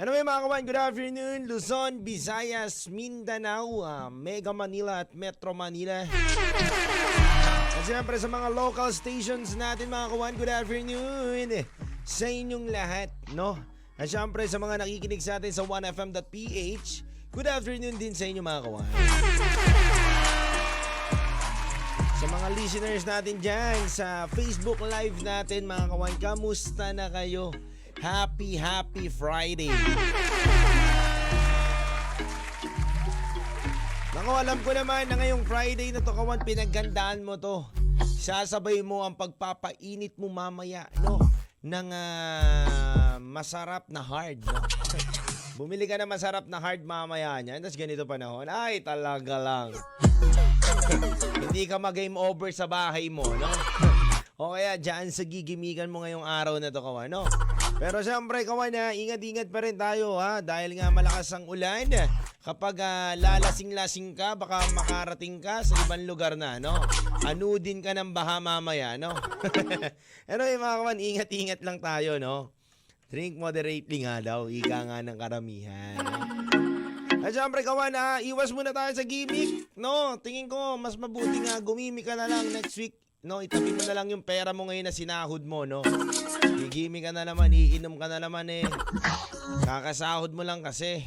Anyway mga kawan, good afternoon, Luzon, Visayas, Mindanao, Mega Manila at Metro Manila. At siyempre sa mga local stations natin mga kawan, good afternoon sa inyong lahat, no? At siyempre sa mga nakikinig sa atin sa 1fm.ph, good afternoon din sa inyo mga kawan. Sa mga listeners natin dyan sa Facebook Live natin mga kawan, kamusta na kayo? Happy Friday. Naku, alam ko naman na ngayong Friday na to kawan, pinaggandaan mo to. Sasabay mo ang pagpapainit mo mamaya, no? Ng masarap na hard, no? Bumili ka na masarap na hard mamaya niyan, tapos ganito panahon, ay talaga lang. Hindi ka mag-game over sa bahay mo, no? O kaya dyan sa gigimigan mo ngayong araw na to kawan, no? Pero siyempre kawan, ingat-ingat pa rin tayo ha, dahil nga malakas ang ulan. Kapag lalasing-lasing ka, baka makarating ka sa ibang lugar na, no? Anudin ka ng baha mamaya, no? Pero mga kawan, ingat-ingat lang tayo, no? Drink moderately nga daw, ika nga ng karamihan, no? At siyempre kawan, iwas muna tayo sa gimmick, no? Tingin ko, mas mabuti nga gumimik ka na lang next week, no? Itabi mo na lang yung pera mo ngayon na sinahod mo, no? Gigimik ka na naman, iinom ka na naman eh. Kakasahod mo lang kasi.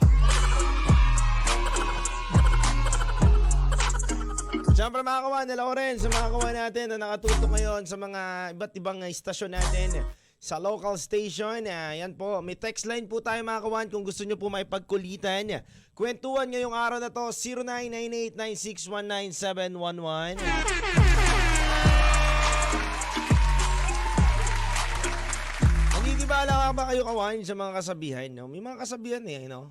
Siyempre mga kawan, hello rin sa mga kawan natin na nakatutok ngayon sa mga iba't ibang istasyon natin sa local station. Yan po, may text line po tayo mga kawan kung gusto nyo po may pagkulitan. Kwentuhan ngayong araw na to, 0998-9619711. Naniniwala ka ba kayo kawan sa mga kasabihan? No? May mga kasabihan eh, no?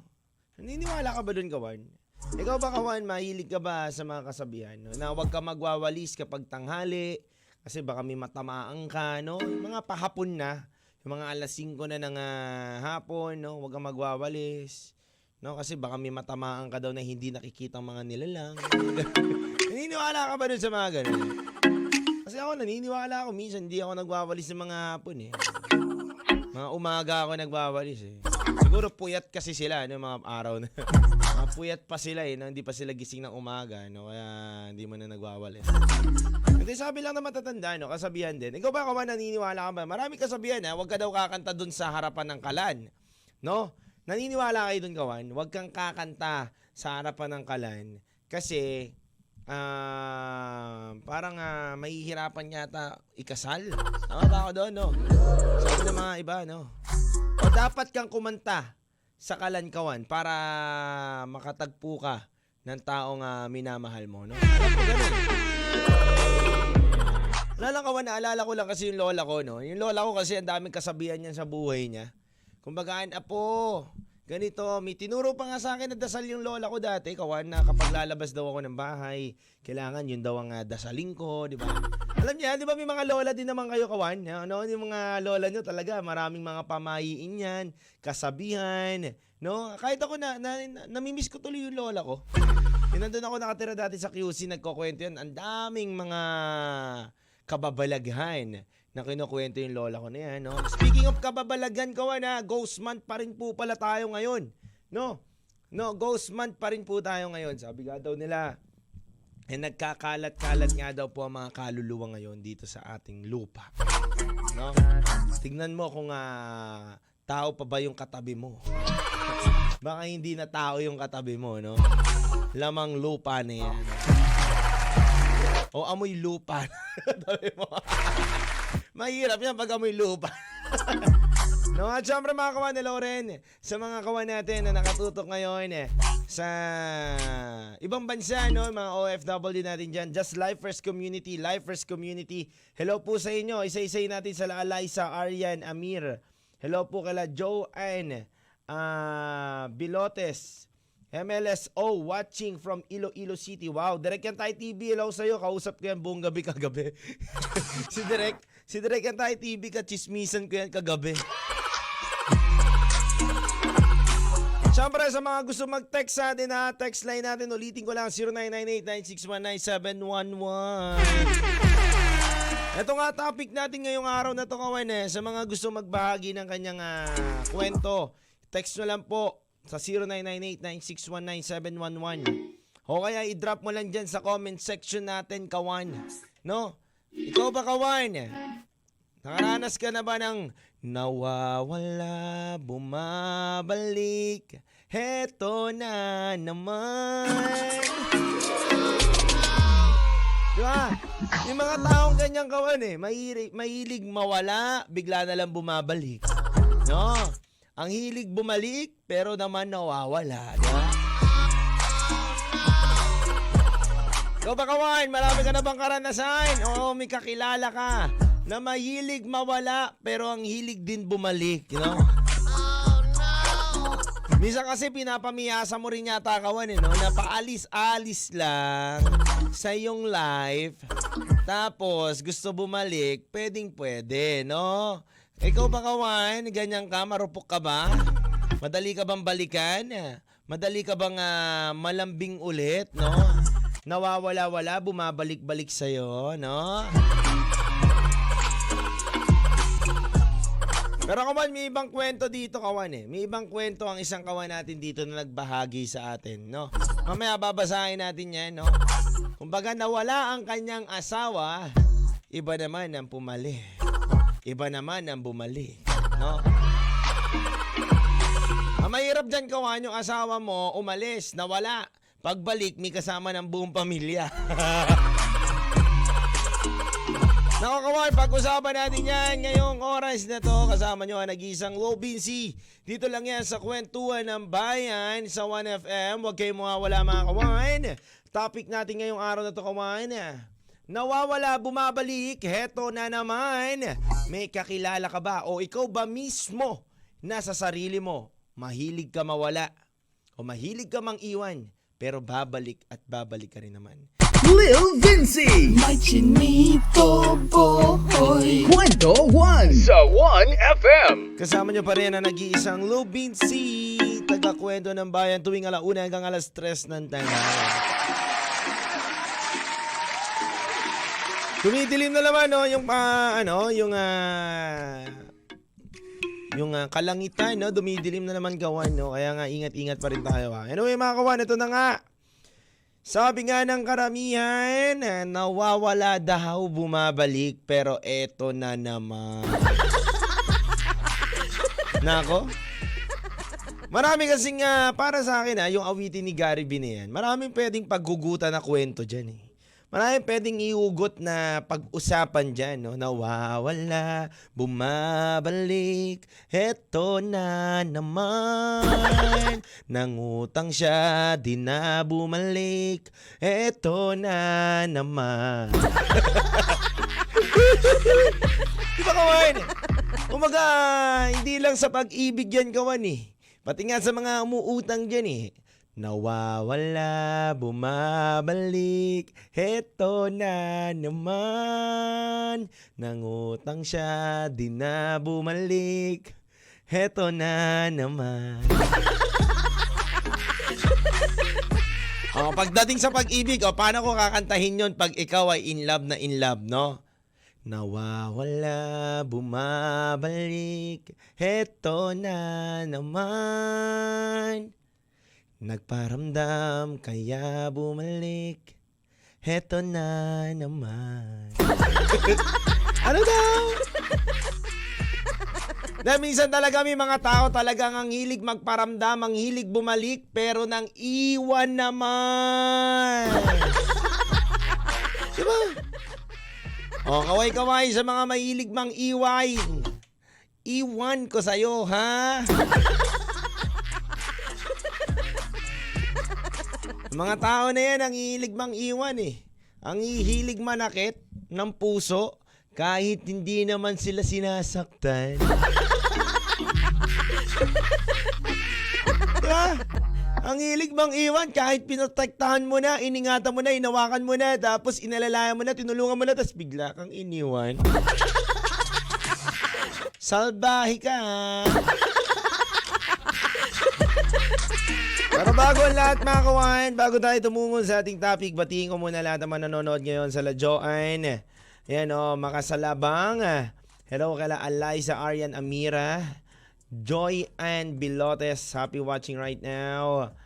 Naniniwala ka ba dun kawan? Ikaw ba kawan, mahilig ka ba sa mga kasabihan? No? Na huwag ka magwawalis kapag tanghali kasi baka may matamaan ka, no? Yung mga pahapon na, yung mga alas 5 na ng hapon, no? Huwag ka magwawalis, no? Kasi baka may matamaan ka daw na hindi nakikita ang mga nilalang. Naniniwala ka ba dun sa mga ganun? Kasi ako naniniwala ako, minsan hindi ako nagwawalis ng mga hapon eh. Mga umaga ako nagwawalis eh. Siguro puyat kasi sila no, mga araw na. Mga puyat pa sila eh, no? Hindi pa sila gising ng umaga, no? Kaya hindi mo na nagwawalis. Hindi, sabi lang na matatanda, no? Kasabihan din. Ikaw ba kaman naniniwala ka ba? Marami kasabihan ha, huwag ka daw kakanta dun sa harapan ng kalan. No? Naniniwala kayo dun kawan? Huwag kang kakanta sa harapan ng kalan. Kasi parang mahihirapan yata ikasal. Tama ba ako doon, no? Sabi ng mga iba, no? O dapat kang kumanta sa kalankawan para makatagpo ka ng taong minamahal mo, no? Alam ko ganun. Naalala ko lang kasi yung lola ko, no? Yung lola ko kasi ang daming kasabihan niya sa buhay niya. Kumbaga, apo, ganito, may tinuro pa nga sa akin na dasal yung lola ko dati, kawan, na kapag lalabas daw ako ng bahay, kailangan yun daw ang dasaling ko, di ba? Alam niya, di ba may mga lola din naman kayo, kawan? No? Yung mga lola nyo talaga, maraming mga pamahiin yan, kasabihan, no? Kahit ako namimiss ko tuloy yung lola ko. Nandun ako nakatira dati sa QC, nagkukwento yan, ang daming mga kababalaghan na kinukwento yung lola ko na yan, no? Speaking of kababalaghan, kawan, ghost month pa rin po pala tayo ngayon, no? No, ghost month pa rin po tayo ngayon. Sabi nga daw nila, nagkakalat-kalat nga daw po ang mga kaluluwa ngayon dito sa ating lupa, no? Tignan mo kung tao pa ba yung katabi mo. Baka hindi na tao yung katabi mo, no? Lamang lupa na yan. O amoy lupa. Katabi mo. Mahirap yan pag amoy lupa. No, at syempre mga kawan, hello rin sa mga kawan natin na nakatutok ngayon sa ibang bansa, no? Mga OFW natin dyan. Just Life First Community, Life First Community. Hello po sa inyo. Isa-isay natin sa Eliza, Aryan, Amir. Hello po kala Joanne Bilotes. MLSO watching from Iloilo City. Wow, Direk Yantay TV, hello sa'yo. Kausap ko yan buong gabi kagabi. Si Direk Yantay TV, kachismisan ko yan kagabi. Siyempre sa mga gusto mag-text sa atin text line natin, ulitin ko lang 0998-9619711. Ito nga topic natin ngayong araw na to kawan sa mga gusto magbahagi ng kanyang kwento text nyo lang po sa 0998-9619711. O kaya i-drop mo lang dyan sa comment section natin, kawan. No? Ikaw ba, kawan? Nakaranas ka na ba ng nawawala, bumabalik, heto na naman? Diba? Yung mga taong ganyang kawan mahilig mawala, bigla na lang bumabalik. No? Ang hilig bumalik, pero naman nawawala. Diba? Ikaw ba, kawan? Marami ka na bang karanasan? Oo, may kakilala ka na mahilig mawala, pero ang hilig din bumalik. You know? Minsan kasi pinapamiyasa mo rin yata, kawan, no? Na paalis-alis lang sa iyong life, tapos gusto bumalik, pwedeng-pwede, no? Ikaw ba, kawan? Ganyan ka? Marupok ka ba? Madali ka bang balikan? Madali ka bang malambing ulit, no? Nawawala-wala, bumabalik-balik sa'yo, no? Pero kawan, may ibang kwento dito, kawan. May ibang kwento ang isang kawan natin dito na nagbahagi sa atin, no? Mamaya babasahin natin yan, no? Kumbaga, nawala ang kanyang asawa, iba naman ang pumali. Iba naman ang bumalik, no? Ang mahirap dyan, kawan, yung asawa mo umalis, nawala. Pagbalik, may kasama ng buong pamilya. Nako, kawan, pag-usapan natin yan ngayong oras na to. Kasama nyo ang nag-iisang Low Binsi. Dito lang yan sa Kwentuhan ng Bayan sa 1FM. Huwag kayong mawawala, mga kawan. Topic natin ngayong araw na to, kawan. Nawawala, bumabalik, heto na naman. May kakilala ka ba? O ikaw ba mismo nasa sarili mo? Mahilig ka mawala o mahilig ka mang iwan, pero babalik at babalik ka rin naman. Lil Vinci, May chinito boy. Kwento 1 sa 1FM. Kasama nyo pa rin ang nag-iisang Low Binsi, taga-kwento ng bayan tuwing 1:00 hanggang 3:00 ng tanghali. Tumidilim na naman, no, yung kalangitan, no, dumidilim na naman, kawan, no. Kaya nga ingat-ingat pa rin tayo, ha. Anyway, mga kawan, ito na nga. Sabi nga ng karamihan, nawawala daw, bumabalik, pero eto na naman. Nako. Marami kasing para sa akin, yung awitin ni Gary V na yan, maraming pwedeng paggugutan na kwento dyan, Maraming pwedeng iugot na pag-usapan dyan, no? Nawawala, bumabalik, heto na naman. Nangutang siya, di na bumalik, heto na naman. Diba, kawan? Umaga, hindi lang sa pag-ibig yan, kawan, Pati nga sa mga umuutang dyan, Nawawala, bumabalik, heto na naman. Nangutang siya, di na bumalik, heto na naman. Pagdating sa pag-ibig, paano ko kakantahin yon pag ikaw ay in love na in love, no? Nawawala, bumabalik, heto na naman. Nagparamdam, kaya bumalik, heto na naman. Ano daw? Na minsan talaga may mga tao talagang ang hilig magparamdam, ang hilig bumalik, pero nang iwan naman. Diba? Kaway-kaway sa mga mahilig mang iway. Iwan ko sa'yo, ha? Mga tao na yan, ang hilig mang iwan, Ang hilig manakit ng puso, kahit hindi naman sila sinasaktan. Diba? Ang hilig mang iwan, kahit pinotektahan mo na, iningatan mo na, inawakan mo na, tapos inalalayan mo na, tinulungan mo na, tapos bigla kang iniwan. Salbahe ka, ha? Pero bago ang lahat, mga kawan, bago tayo tumungon sa ating topic, batiin ko muna lahat naman nanonood ngayon sa Ladyoan. Yan, Makasalabang. Hello kala Eliza Arian Amira. Joy Ann Bilotes, happy watching right now.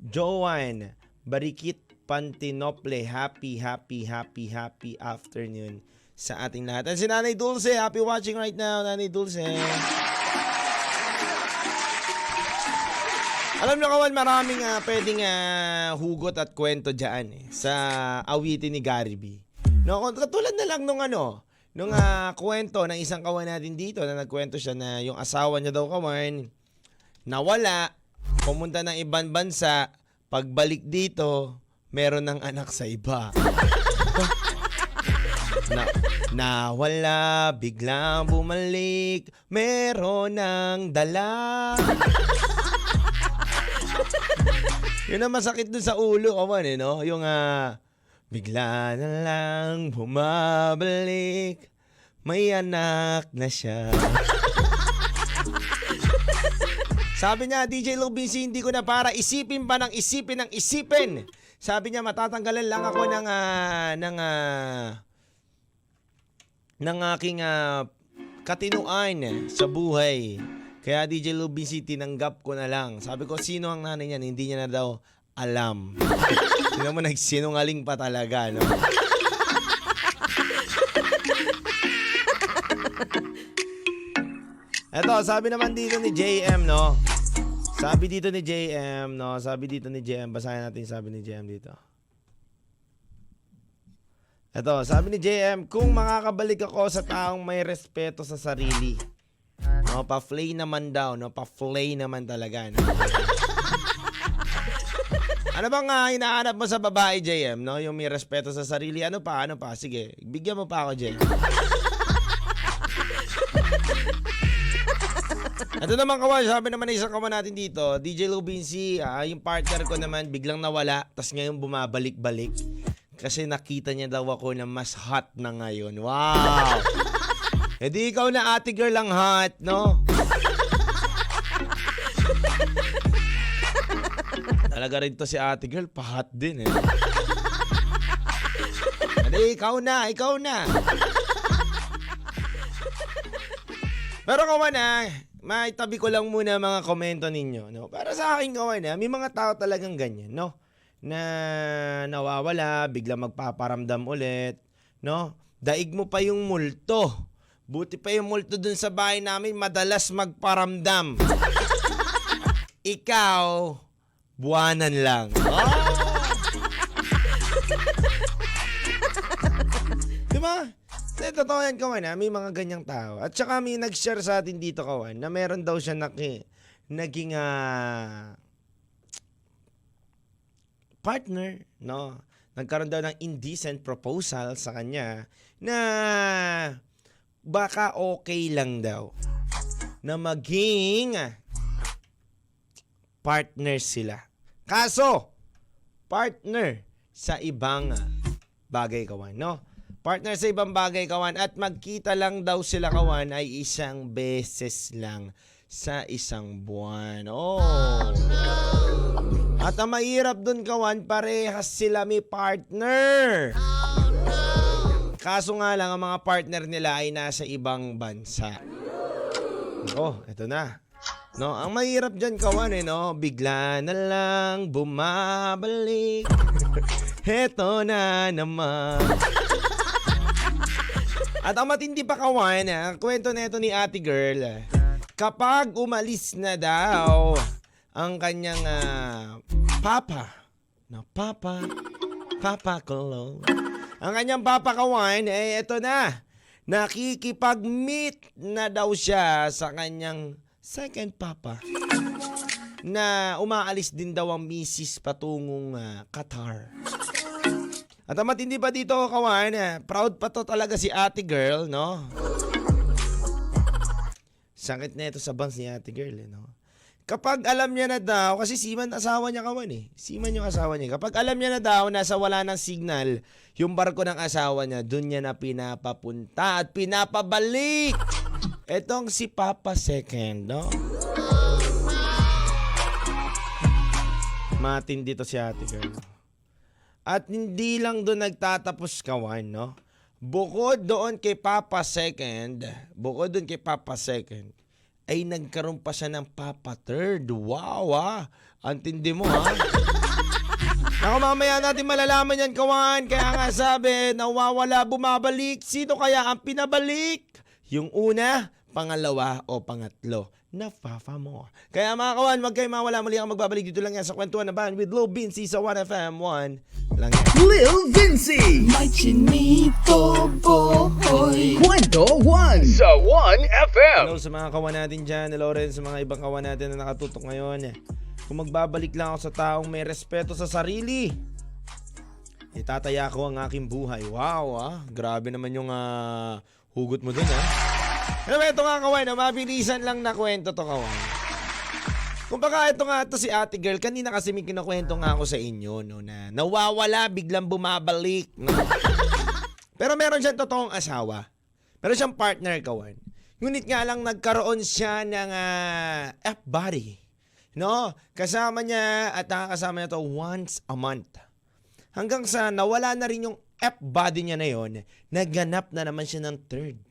Joanne Barikit Pantinople, happy afternoon sa ating lahat. At si Nanay Dulce, happy watching right now, Nanay Dulce. Alam nyo kawan, maraming pwedeng hugot at kwento dyan sa awitin ni Gary B. No, katulad na lang nung kwento ng isang kawan natin dito na nagkwento siya na yung asawa niya daw kawan, nawala, pumunta ng ibang bansa, pagbalik dito, meron ng anak sa iba. Nawala, biglang bumalik, meron ng dala. Yun ang masakit dun sa ulo, kawan no? Yung bigla na lang bumabalik, may anak na siya. Sabi niya, DJ Lubinsi, hindi ko na para isipin pa ng isipin. Sabi niya, matatanggalan lang ako ng aking katinuan sa buhay. Kaya DJ Lubinsi, tinanggap ko na lang. Sabi ko, sino ang nanay niyan? Hindi niya na daw alam. Hindi mo nagsinungaling pa talaga, no? Eto, sabi naman dito ni JM, no? Sabi dito ni JM, basahin natin sabi ni JM dito. Eto, sabi ni JM, kung makakabalik ako sa taong may respeto sa sarili, no, pa-flay naman daw, no, pa-flay naman talaga, no? Ano bang hinahanap mo sa babae, JM, no? Yung may respeto sa sarili, ano pa? Sige, bigyan mo pa ako, JM. Ito naman kawan, sabi naman ng isang kawan natin dito, DJ Lubinsi, yung partner ko naman biglang nawala, tas ngayon bumabalik-balik. Kasi nakita niya daw ako na mas hot na ngayon. Wow! E di ikaw na ate girl ang hot, no? Talaga rin to si ate girl, pa-hot din eh. E di ikaw na. Pero kawan may tabi ko lang muna mga komento ninyo, no? Para sa akin kawan may mga tao talagang ganyan, no? Na nawawala, bigla magpaparamdam ulit, no? Daig mo pa yung multo. Buti pa yung multo dun sa bahay namin, madalas magparamdam. Ikaw, buwanan lang. Oh! Diba? Totoo yan, kawan, may mga ganyang tao. At saka may nag-share sa atin dito, kawan, na meron daw siya naging partner, no? Nagkaroon daw ng indecent proposal sa kanya na baka okay lang daw na maging partner sila. Kaso, partner sa ibang bagay, kawan, no? Partner sa ibang bagay, kawan, at magkita lang daw sila, kawan, ay isang beses lang sa isang buwan. Oh. At ang mahirap dun, kawan, parehas sila may partner. Kaso nga lang, ang mga partner nila ay nasa ibang bansa. Oh, eto na. No, ang mahirap dyan, kawan, no? Bigla na lang bumabalik. Heto na naman. At ang matindi pa, kawan, kwento na ito ni ate girl. Kapag umalis na daw ang kanyang papa Colo. Ang kanyang papa, kawan, ito na. Nakikipag-meet na daw siya sa kanyang second papa. Na umaalis din daw ang misis patungong Qatar. At ang matindi pa dito, kawan, proud pa to talaga si ate girl, no? Sakit na ito sa bangs ni ate girl, no? Kapag alam niya na daw, kasi seaman asawa niya, kawan, seaman yung asawa niya. Kapag alam niya na daw, nasa wala ng signal, yung barko ng asawa niya, dun niya na pinapapunta at pinapabalik. Etong si Papa Second, no? Matindi to si ate girl. At hindi lang doon nagtatapos, kawan, no? Bukod doon kay Papa Second, ay nagkaroon pa siya ng Papa Third. Wow, ang tindi mo, ha? Naku, mamaya natin malalaman yan, kawan. Kaya nga sabi, nawawala, bumabalik. Sino kaya ang pinabalik? Yung una, pangalawa o pangatlo na Fafa mo. Kaya mga kawan, wag kayo mawala. Muli ako magbabalik dito lang yan sa Kwentuhan na Band with Lil Vinci sa 1FM 1 lang yan. Lil Vinci. May chinito boy. Kwento 1 sa 1FM. Hello sa mga kawan natin dyan. Hello rin sa mga ibang kawan natin na nakatutok ngayon. Kung magbabalik lang ako sa taong may respeto sa sarili, itataya ko ang aking buhay. Wow, grabe naman yung hugot mo dun, Pero ito nga, kawan, mabilisan lang na kwento to, kawan. Kung baka ito nga to si ate girl, kanina kasi may kinukwento nga ako sa inyo, no, na nawawala, biglang bumabalik, no? Pero meron siyang totoong asawa. Meron siyang partner, kawan. Ngunit nga lang nagkaroon siya ng F-body. No, kasama niya at nakakasama niya to once a month. Hanggang sa nawala na rin yung F-body niya na yon, nagganap na naman siya ng third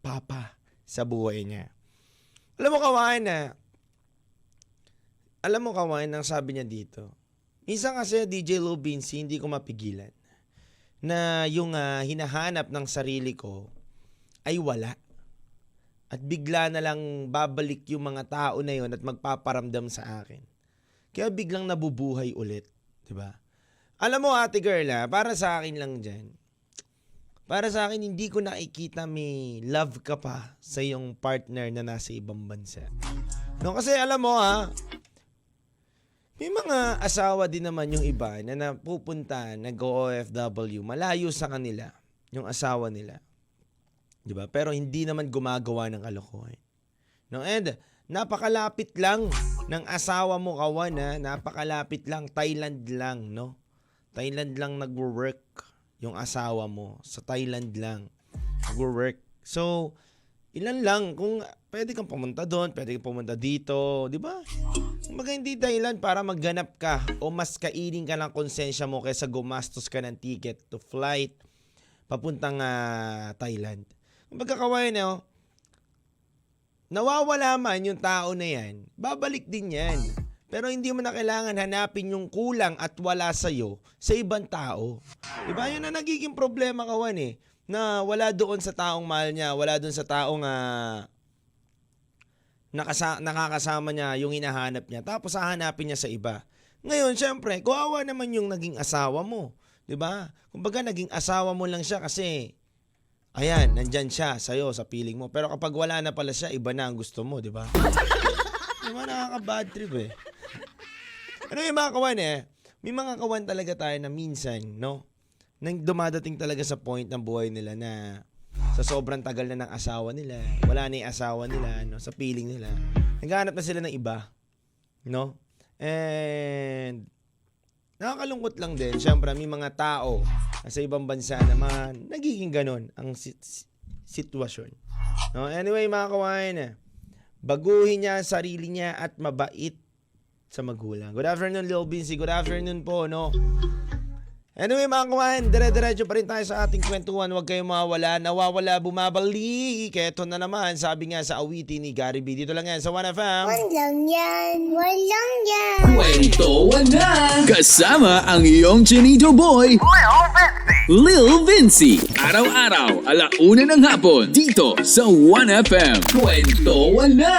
papa sa buhay niya. Alam mo kawan, ang sabi niya dito, minsan kasi DJ Lil Vinci, hindi ko mapigilan na yung hinahanap ng sarili ko ay wala. At bigla na lang babalik yung mga tao na yon at magpaparamdam sa akin. Kaya biglang nabubuhay ulit. Diba? Alam mo ate girl para sa akin lang dyan. Para sa akin hindi ko nakikita may love ka pa sa iyong partner na nasa ibang bansa. No, kasi alam mo may mga asawa din naman yung iba na napupunta, nag-OFW, malayo sa kanila, yung asawa nila. Diba? Pero hindi naman gumagawa ng kalokohan. No, and napakalapit lang ng asawa mo, kawan, napakalapit lang, Thailand lang, no? Thailand lang nagwo-work yung asawa mo, sa Thailand lang nagwo-work. So, ilan lang kung pwede kang pumunta doon, pwede kang pumunta dito, di ba? Kumbaga hindi dahilan para magganap ka o mas kainin ka ng konsensya mo kaysa gumastos ka ng ticket to flight papuntang Thailand. Kumbaga kawain, nawawala man yung tao na yan, babalik din yan. Pero hindi mo na kailangan hanapin yung kulang at wala sa'yo sa ibang tao. Diba? Yun na nagiging problema, kawan, na wala doon sa taong mahal niya, wala doon sa taong nakakasama niya yung hinahanap niya, tapos hahanapin niya sa iba. Ngayon, syempre, kawawa naman yung naging asawa mo. Diba? Kumbaga, naging asawa mo lang siya kasi ayan, nandyan siya sa'yo, sa piling mo. Pero kapag wala na pala siya, iba na ang gusto mo, di ba? Diba, nakaka-bad trip Ano yung mga kawan may mga kawan talaga tayo na minsan, no? Nang dumadating talaga sa point ng buhay nila na sa sobrang tagal na ng asawa nila, wala na yung asawa nila, no? Sa piling nila, naghahanap na sila ng iba, no? And nakakalungkot lang din. Siyempre, may mga tao sa ibang bansa naman nagiging ganon ang sitwasyon. No? Anyway, mga kawain, baguhin niya ang sarili niya at mabait sa magulang. Good afternoon, Lil Vinci. Good afternoon po, no? Anyway, mga kawain, dire-diretso pa rin tayo sa ating kwentuhan. Huwag kayong mawawala. Nawawala, bumabalik. Ito na naman, sabi nga sa awitin ni Gary B. Dito lang yan sa 1FM. Walang yan. Kwentuhan na kasama ang iyong chinito boy Lil Vinci. Araw-araw, 1:00 ng hapon dito sa 1FM. Kwentuhan na.